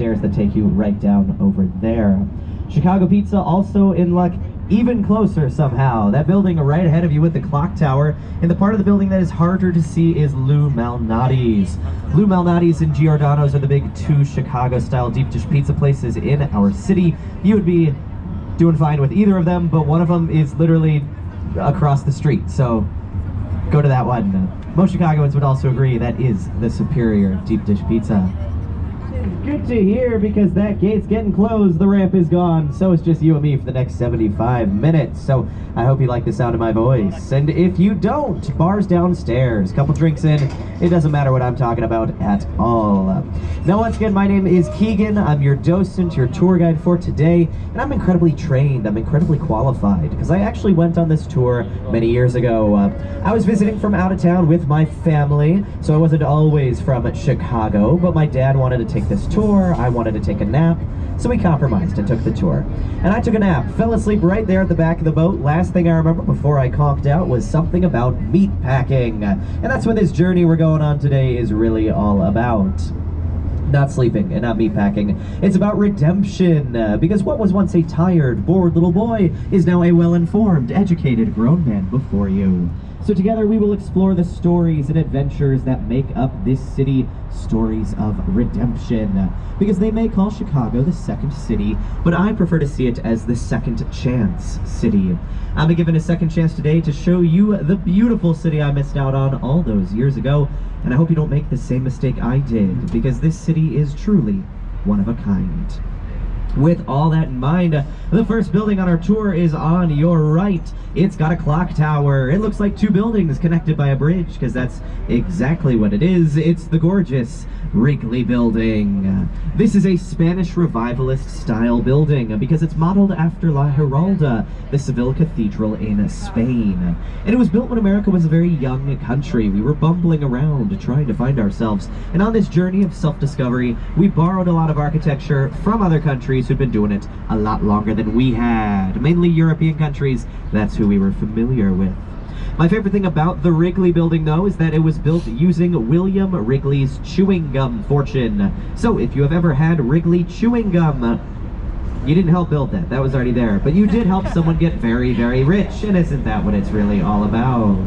stairs that take you right down over there. Chicago Pizza also in luck even closer somehow. That building right ahead of you with the clock tower, and the part of the building that is harder to see is Lou Malnati's. Lou Malnati's and Giordano's are the big two Chicago-style deep dish pizza places in our city. You would be doing fine with either of them, but one of them is literally across the street, so go to that one. Most Chicagoans would also agree that is the superior deep dish pizza. Good to hear, because that gate's getting closed, the ramp is gone, so it's just you and me for the next 75 minutes. So I hope you like the sound of my voice, and if you don't, bars downstairs, couple drinks in, it doesn't matter what I'm talking about at all. Now once again, my name is Keegan, I'm your docent, your tour guide for today, and I'm incredibly trained, I'm incredibly qualified, because I actually went on this tour many years ago. I was visiting from out of town with my family, so I wasn't always from Chicago, but my dad wanted to take this tour, I wanted to take a nap, so we compromised and took the tour. And I took a nap, fell asleep right there at the back of the boat. Last thing I remember before I conked out was something about meat packing. And that's what this journey we're going on today is really all about. Not sleeping and not meat packing. It's about redemption, because what was once a tired, bored little boy is now a well-informed, educated grown man before you. So together we will explore the stories and adventures that make up this city, stories of redemption. Because they may call Chicago the second city, but I prefer to see it as the second chance city. I'm given a second chance today to show you the beautiful city I missed out on all those years ago, and I hope you don't make the same mistake I did, because this city is truly one of a kind. With all that in mind, the first building on our tour is on your right. It's got a clock tower. It looks like two buildings connected by a bridge, because that's exactly what it is. It's the gorgeous Wrigley Building. This is a Spanish revivalist style building because it's modeled after La Giralda, the Seville Cathedral in Spain. And it was built when America was a very young country. We were bumbling around trying to find ourselves. And on this journey of self-discovery, we borrowed a lot of architecture from other countries who'd been doing it a lot longer than we had. Mainly European countries. That's who we were familiar with. My favorite thing about the Wrigley Building, though, is that it was built using William Wrigley's chewing gum fortune. So if you have ever had Wrigley chewing gum, you didn't help build that. That was already there. But you did help someone get very, very rich. And isn't that what it's really all about?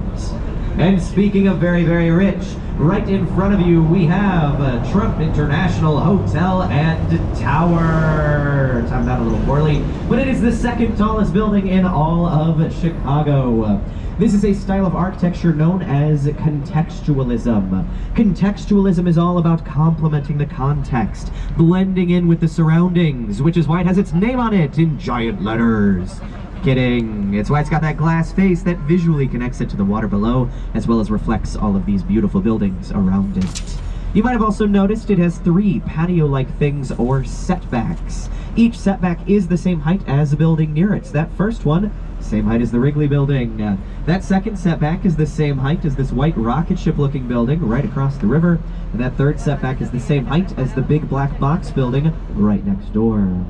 And speaking of very, very rich, right in front of you we have Trump International Hotel and Tower. Timed out a little poorly, but it is the second tallest building in all of Chicago. This is a style of architecture known as contextualism. Contextualism is all about complementing the context, blending in with the surroundings, which is why it has its name on it in giant letters. Kidding. It's why it's got that glass face that visually connects it to the water below, as well as reflects all of these beautiful buildings around it. You might have also noticed it has 3 patio-like things or setbacks. Each setback is the same height as the building near it. That first one, same height as the Wrigley Building. That second setback is the same height as this white rocket ship looking building right across the river. And that third setback is the same height as the big black box building right next door.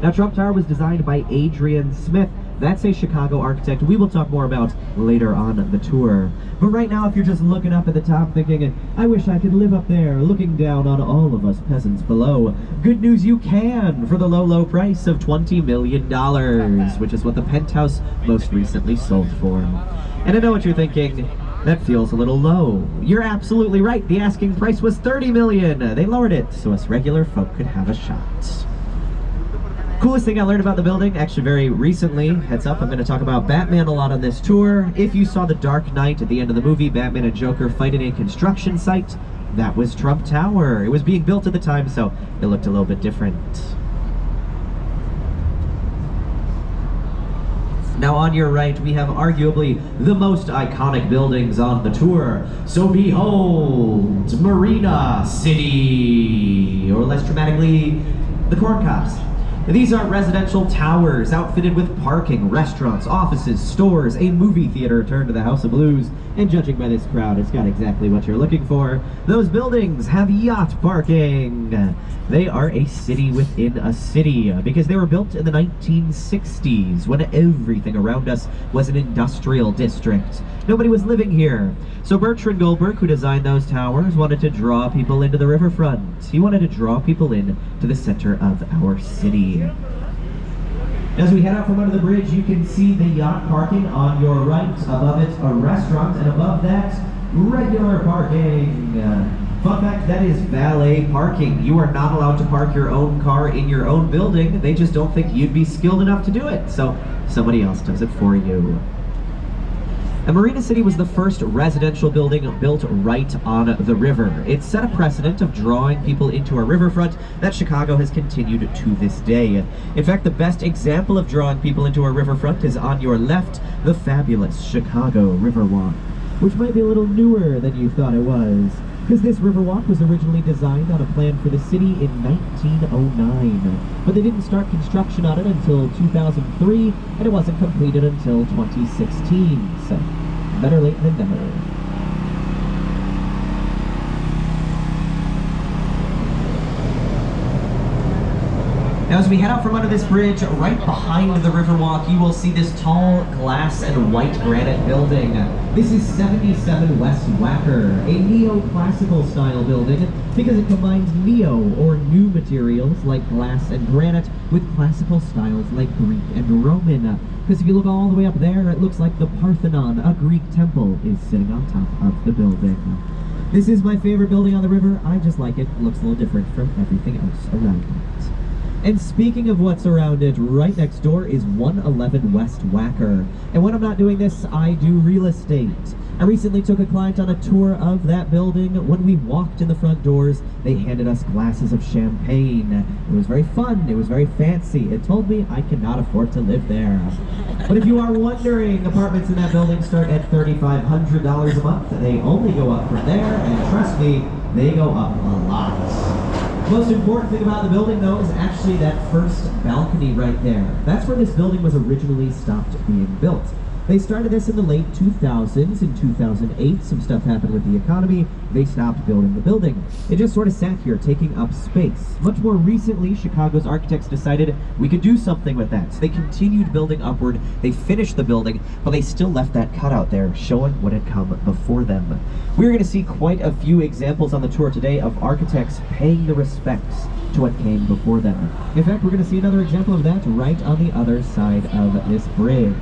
Now, Trump Tower was designed by Adrian Smith. That's a Chicago architect we will talk more about later on the tour. But right now, if you're just looking up at the top thinking, I wish I could live up there, looking down on all of us peasants below, good news, you can, for the low, low price of $20 million, which is what the penthouse most recently sold for. And I know what you're thinking. That feels a little low. You're absolutely right. The asking price was $30 million. They lowered it so us regular folk could have a shot. Coolest thing I learned about the building, actually very recently, heads up, I'm going to talk about Batman a lot on this tour. If you saw The Dark Knight at the end of the movie, Batman and Joker fight in a construction site, that was Trump Tower. It was being built at the time, so it looked a little bit different. Now on your right, we have arguably the most iconic buildings on the tour. So behold, Marina City, or less dramatically, the Corn Cops. These are residential towers outfitted with parking, restaurants, offices, stores, a movie theater turned to the House of Blues, and judging by this crowd, it's got exactly what you're looking for. Those buildings have yacht parking. They are a city within a city because they were built in the 1960s when everything around us was an industrial district. Nobody was living here. So Bertrand Goldberg, who designed those towers, wanted to draw people into the riverfront. He wanted to draw people in to the center of our city. As we head out from under the bridge, you can see the yacht parking on your right. Above it, a restaurant, and above that, regular parking. Fun fact, that is valet parking. You are not allowed to park your own car in your own building. They just don't think you'd be skilled enough to do it, so somebody else does it for you. And Marina City was the first residential building built right on the river. It set a precedent of drawing people into a riverfront that Chicago has continued to this day. In fact, the best example of drawing people into a riverfront is on your left, the fabulous Chicago Riverwalk, which might be a little newer than you thought it was, because this Riverwalk was originally designed on a plan for the city in 1909, but they didn't start construction on it until 2003, and it wasn't completed until 2016, so better late than never. Now as we head out from under this bridge, right behind the Riverwalk, you will see this tall glass and white granite building. This is 77 West Wacker, a neoclassical style building because it combines neo or new materials like glass and granite with classical styles like Greek and Roman. Because if you look all the way up there, it looks like the Parthenon, a Greek temple, is sitting on top of the building. This is my favorite building on the river. I just like it. It looks a little different from everything else around it. And speaking of what's around it, right next door is 111 West Wacker. And when I'm not doing this, I do real estate. I recently took a client on a tour of that building. When we walked in the front doors, they handed us glasses of champagne. It was very fun, it was very fancy. It told me I cannot afford to live there. But if you are wondering, apartments in that building start at $3,500 a month. They only go up from there, and trust me, they go up a lot. The most important thing about the building, though, is actually that first balcony right there. That's where this building was originally stopped being built. They started this in the late 2000s. In 2008, some stuff happened with the economy. They stopped building the building. It just sort of sat here, taking up space. Much more recently, Chicago's architects decided we could do something with that. So they continued building upward. They finished the building, but they still left that cutout there, showing what had come before them. We're going to see quite a few examples on the tour today of architects paying the respects to what came before them. In fact, we're going to see another example of that right on the other side of this bridge.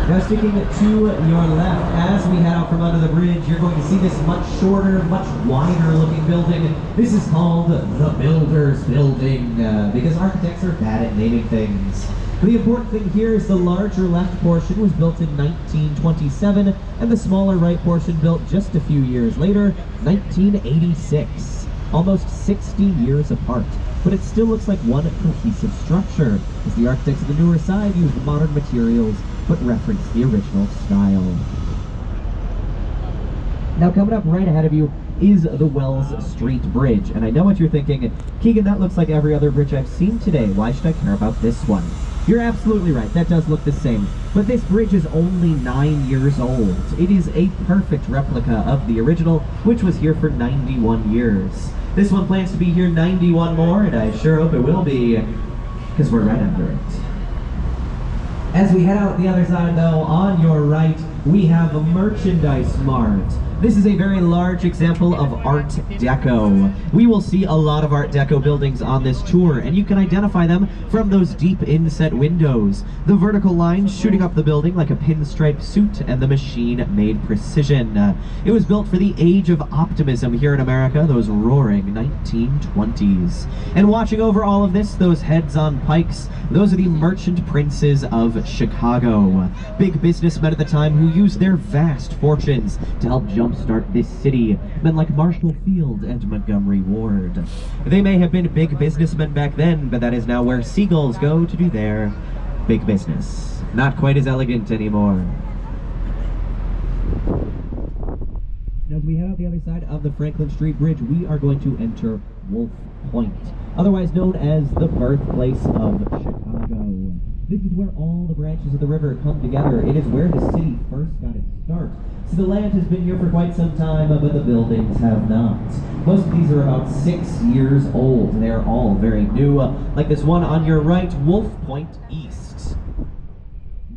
Now sticking to your left, as we head out from under the bridge, you're going to see this much shorter, much wider looking building. This is called the Builder's Building, because architects are bad at naming things. The important thing here is the larger left portion was built in 1927, and the smaller right portion built just a few years later, 1986. Almost 60 years apart. But it still looks like one cohesive structure, as the architects of the newer side used modern materials but referenced the original style. Now coming up right ahead of you is the Wells Street Bridge, and I know what you're thinking, Keegan, that looks like every other bridge I've seen today. Why should I care about this one? You're absolutely right, that does look the same, but this bridge is only 9 years old. It is a perfect replica of the original, which was here for 91 years. This one plans to be here 91 more, and I sure hope it will be, because we're right under it. As we head out the other side, though, on your right, we have a Merchandise Mart. This is a very large example of Art Deco. We will see a lot of Art Deco buildings on this tour, and you can identify them from those deep inset windows. The vertical lines shooting up the building like a pinstripe suit, and the machine-made precision. It was built for the age of optimism here in America, those roaring 1920s. And watching over all of this, those heads on pikes, those are the merchant princes of Chicago. Big businessmen at the time who used their vast fortunes to help jumpstart this city, men like Marshall Field and Montgomery Ward. They may have been big businessmen back then, but that is now where seagulls go to do their big business. Not quite as elegant anymore. Now, as we head out the other side of the Franklin Street Bridge, we are going to enter Wolf Point, otherwise known as the birthplace of Chicago. This is where all the branches of the river come together. It is where the city first got its start. So the land has been here for quite some time, but the buildings have not. Most of these are about 6 years old. They are all very new, like this one on your right, Wolf Point East.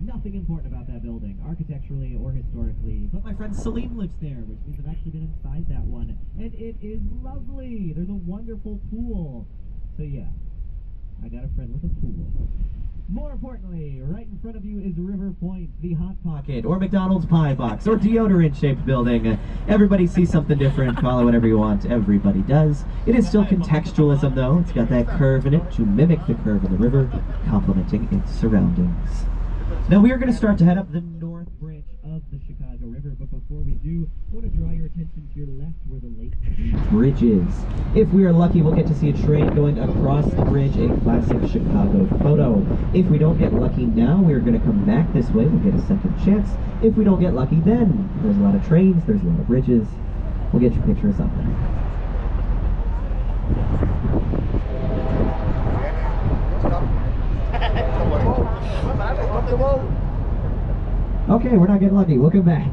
Nothing important about that building, architecturally or historically, but my friend Salim lives there, which means I've actually been inside that one, and it is lovely. There's a wonderful pool. So yeah, I got a friend with a pool. More importantly, right in front of you is River Point, the Hot Pocket, or McDonald's Pie Box, or deodorant-shaped building. Everybody sees something different, call it whatever you want, everybody does. It is still contextualism, though. It's got that curve in it to mimic the curve of the river, complementing its surroundings. Now we are going to start to head up the north branch of the Chicago River, but before we do, I want to draw your attention to your left where the Lake Bridge is. If we are lucky, we'll get to see a train going across the bridge, a classic Chicago photo. If we don't get lucky now, we're going to come back this way, we'll get a second chance. If we don't get lucky then, there's a lot of trains, there's a lot of bridges, we'll get you a picture of something. Okay, we're not getting lucky. We'll come back.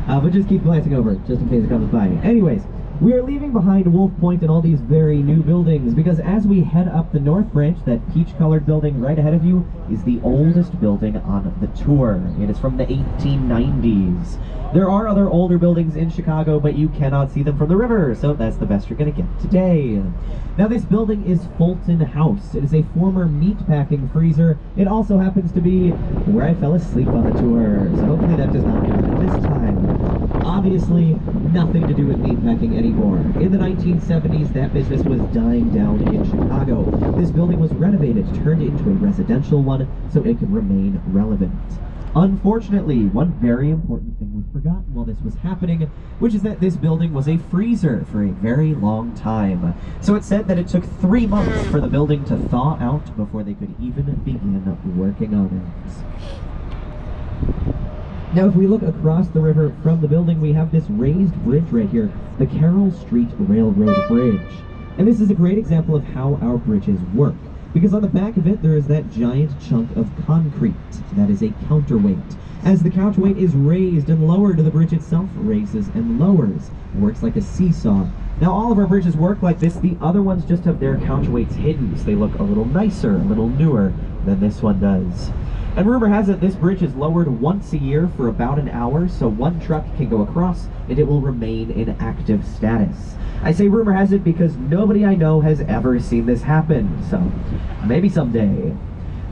But just keep glancing over, just in case it comes by. Anyways, we are leaving behind Wolf Point and all these very new buildings, because as we head up the north branch, that peach-colored building right ahead of you is the oldest building on the tour. It is from the 1890s. There are other older buildings in Chicago, but you cannot see them from the river, so that's the best you're going to get today. Now, this building is Fulton House. It is a former meatpacking freezer. It also happens to be where I fell asleep on the tour, so hopefully that does not happen this time. Obviously, nothing to do with meatpacking anymore. In the 1970s, that business was dying down in Chicago. This building was renovated, turned into a residential one, so it could remain relevant. Unfortunately, one very important thing was forgotten while this was happening, which is that this building was a freezer for a very long time. So it said that it took 3 months for the building to thaw out before they could even begin working on it. Now, if we look across the river from the building, we have this raised bridge right here, the Carroll Street Railroad Bridge. And this is a great example of how our bridges work, because on the back of it, there is that giant chunk of concrete. That is a counterweight. As the counterweight is raised and lowered, the bridge itself raises and lowers. It works like a seesaw. Now, all of our bridges work like this. The other ones just have their counterweights hidden, so they look a little nicer, a little newer than this one does. And rumor has it this bridge is lowered once a year for about an hour, so one truck can go across and it will remain in active status. I say rumor has it because nobody I know has ever seen this happen, so maybe someday.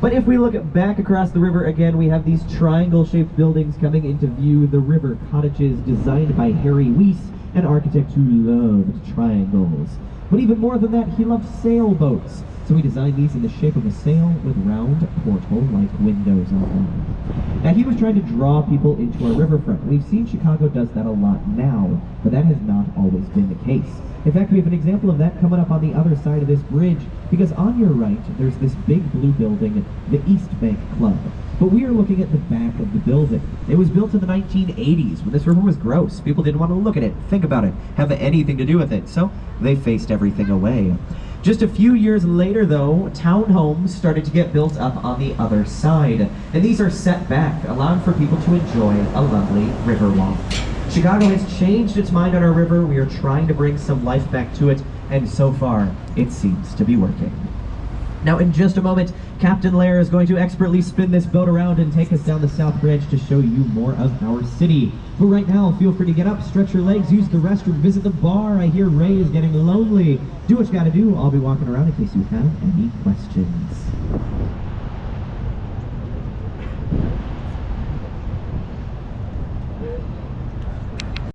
But if we look back across the river again, we have these triangle-shaped buildings coming into view, the river cottages designed by Harry Weiss, an architect who loved triangles. But even more than that, he loved sailboats. So we designed these in the shape of a sail with round porthole-like windows on them. Now, he was trying to draw people into our riverfront. We've seen Chicago does that a lot now, but that has not always been the case. In fact, we have an example of that coming up on the other side of this bridge, because on your right, there's this big blue building, the East Bank Club. But we are looking at the back of the building. It was built in the 1980s, when this river was gross. People didn't want to look at it, think about it, have anything to do with it, so they faced everything away. Just a few years later, though, townhomes started to get built up on the other side. And these are set back, allowing for people to enjoy a lovely river walk. Chicago has changed its mind on our river. We are trying to bring some life back to it, and so far, it seems to be working. Now, in just a moment, Captain Lair is going to expertly spin this boat around and take us down the South Branch to show you more of our city. But right now, feel free to get up, stretch your legs, use the restroom, visit the bar. I hear Ray is getting lonely. Do what you gotta do. I'll be walking around in case you have any questions.